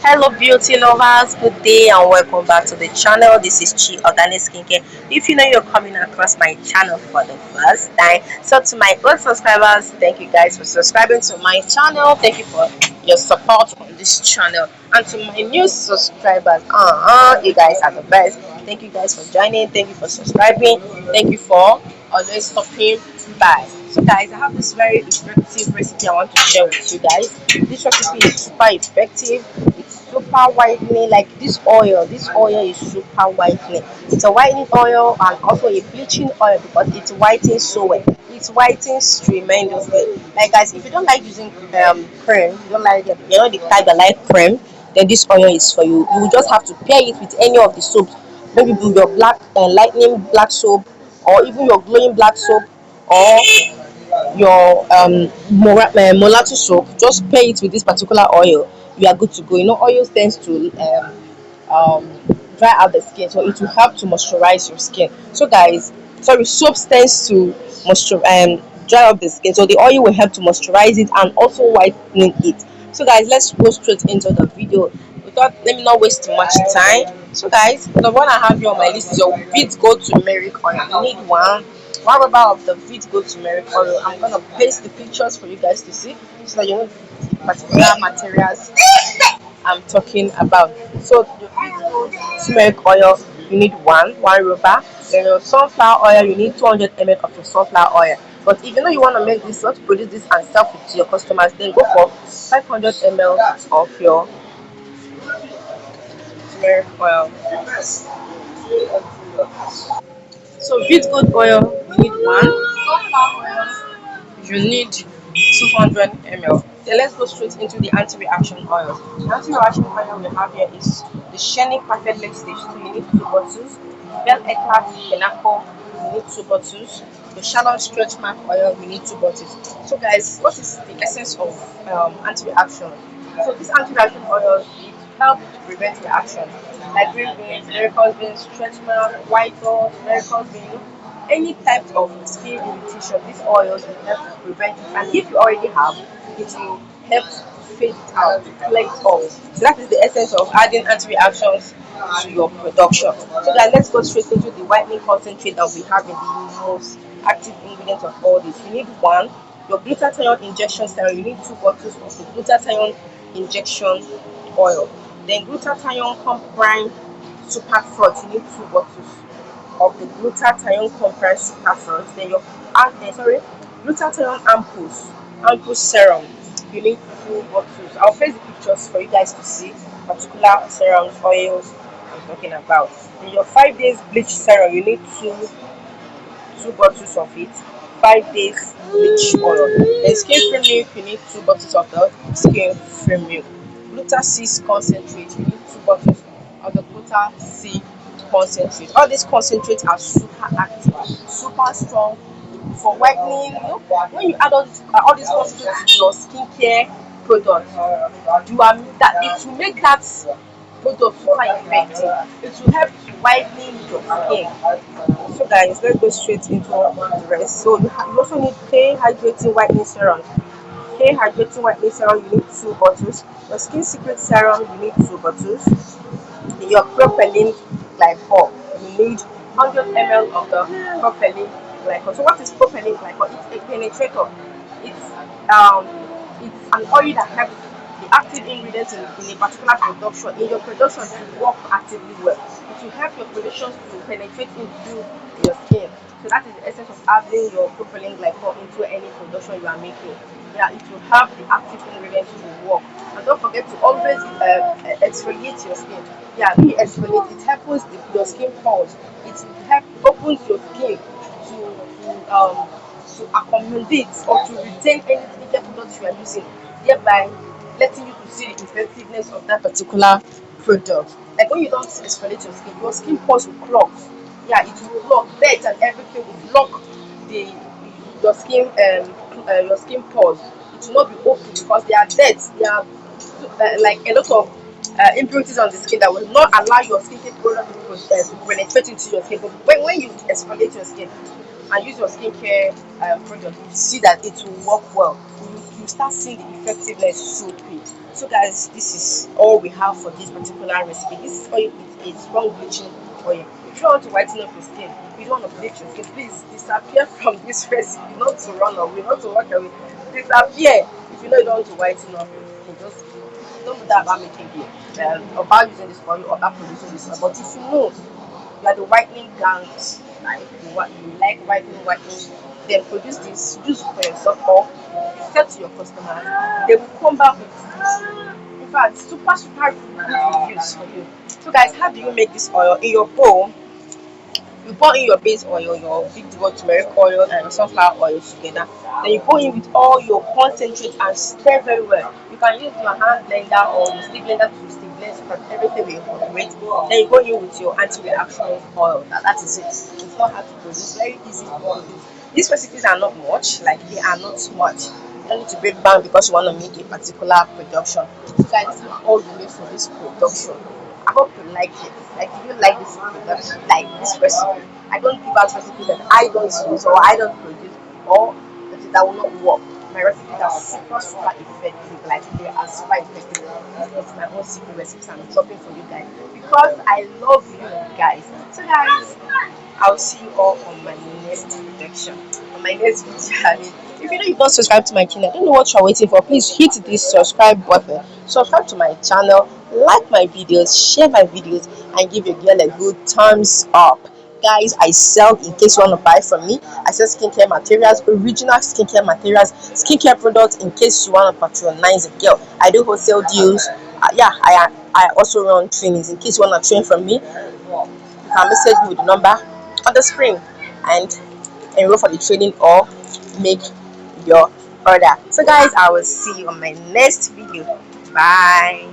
Hello beauty lovers, good day and welcome back to the channel. This is Chi Organic Skincare. If you know you're coming across my channel for the first time, so to my old subscribers, thank you guys for subscribing to my channel. Thank you for your support on this channel. And to my new subscribers, you guys are the best. Thank you guys for joining, thank you for subscribing, thank you for always stopping by. So guys, I have this very effective recipe I want to share with you guys. This recipe is super effective, it's super whitening. Like this oil is super whitening. It's a whitening oil and also a bleaching oil because it whitens so well. It whitens tremendously. Like guys, if you don't like using cream, you don't like the type that like cream, then this oil is for you. You will just have to pair it with any of the soaps. Maybe with your black lightning black soap, or even your glowing black soap, or your mulatto soap. Just pair it with this particular oil, you are good to go. Oil tends to dry out the skin, so it will help to moisturize your skin. So guys, sorry, soap tends to moisture dry up the skin, so the oil will help to moisturize it and also whitening it. So guys, let's go straight into the video without let me not waste too much time. So guys, the one I have here on my list is your Beet Gold Turmeric oil. You need one rubber of the Beet Gold Turmeric oil. I'm gonna paste the pictures for you guys to see so that you know the particular materials I'm talking about. So the vegetable turmeric oil, you need one rubber. Then your sunflower oil, you need 200 ml of your sunflower oil. But if you know you want to make this, you want to produce this and sell it to your customers, then go for 500 ml of your turmeric oil. So beet good oil, you need one. You need 200 ml. Then let's go straight into the anti-reaction oil. The anti-reaction oil we have here is the Sheni Perfect Lake Stage 2, you need 2 bottles. Bell Eclat Pinnacle, you need 2 bottles. The Shalom Stretch Mark oil, you need 2 bottles. So guys, what is the essence of anti-reaction? So this anti-reaction oil, it helps to prevent reaction like green beans, varicose veins, stretch mark, white dots, varicose veins, any type of skin irritation. These oils will help to prevent it, and if you already have, it will help fade it out, clear it off. So that is the essence of adding anti-reactions to your production. So guys, let's go straight into the whitening concentrate that we have in the most active ingredient of all this. You need one. Your glutathione injection serum, you need 2 bottles of the glutathione injection oil. Then glutathione comprime super fruit, you need 2 bottles of the glutathione compressed superfruit. Then your glutathione ampoule serum. You need 2 bottles. I'll place the pictures for you guys to see particular serums, oils I'm talking about. In your 5 days bleach serum, you need two bottles of it. 5 days bleach oil. Then skin free milk, you need 2 bottles of the skin free milk. Gluta C concentrate, you need 2 bottles of the Gluta C concentrate. All these concentrates are super active, super strong for whitening. When you add all these concentrates to your skincare product, you are that it will make that product super effective. It will help to whitening your skin. So guys, let's go straight into the rest. So you also need K hydrating whitening serum. K hydrating whitening serum, you need 2 bottles. Your skin secret serum, you need 2 bottles. Your propylene glycol, you need 100 ml of the propylene glycol. So what is propylene glycol? It's a penetrator. Um it's an oil that helps the active ingredients in a particular production in your production to work actively well. It will help your production to penetrate into your skin. So that is the essence of adding your propylene glycol into any production you are making. Yeah, it will help the active ingredients to work. And don't forget to always exfoliate your skin. Yeah, when you exfoliate, it helps your skin pores. It helps opens your skin to accommodate or to retain any skincare products you are using, thereby letting you to see the effectiveness of that particular product. Like when you don't exfoliate your skin pores will clog. Yeah, it will clog. Dirt and everything will block the your skin pores. It will not be open because they are dirt. They are like a lot of impurities on the skin that will not allow your skincare product to penetrate into your skin. But when you exfoliate your skin and use your skincare product, you see that it will work well. You you start seeing the effectiveness so quick. So guys, this is all we have for this particular recipe. This oil is strong bleaching oil. If you want to whiten up your skin, if you don't want to bleach your skin, please disappear from this recipe. Not to run away, not to walk away. Disappear. If you know you don't want to whiten up your skin, just don't bother about making it about using this oil or about producing this oil. But if you know you are the whitening gangs, like you like whitening, then produce this, use it for yourself or sell to your customers. They will come back with, in fact, super good reviews for you. So guys, how do you make this oil? In your bowl, you pour in your base oil, your big deal turmeric oil and sunflower oil together. Then you go in with all your concentrate and stir very well. You can use your hand blender or your stick blender to stick blend so that everything will incorporate. Then you go in with your anti-reaction oil. That is it. It's not hard to produce, very easy to produce. These recipes are not much, like they are not much. You don't need to break down because you want to make a particular production. So guys, this is all you need for this production. I hope you like it. Like if you like this production, like this recipe, I don't give out recipes that I don't use or I don't produce or that will not work. My recipes are super effective. Like they are super effective. This is my own secret recipes I'm dropping for you guys because I love you guys. So guys, I'll see you all on my next production, on my next video. I mean, if you know you've not subscribed to my channel, I don't know what you're waiting for. Please hit this subscribe button, subscribe to my channel, like my videos, share my videos, and give your girl a good thumbs up. Guys, I sell, in case you want to buy from me, I sell skincare materials, original skincare materials, skincare products. In case you want to patronize a girl, I do wholesale deals. Yeah, I also run trainings. In case you want to train from me, you can message me with the number on the screen and enroll for the training or make your order. So guys, I will see you on my next video. Bye.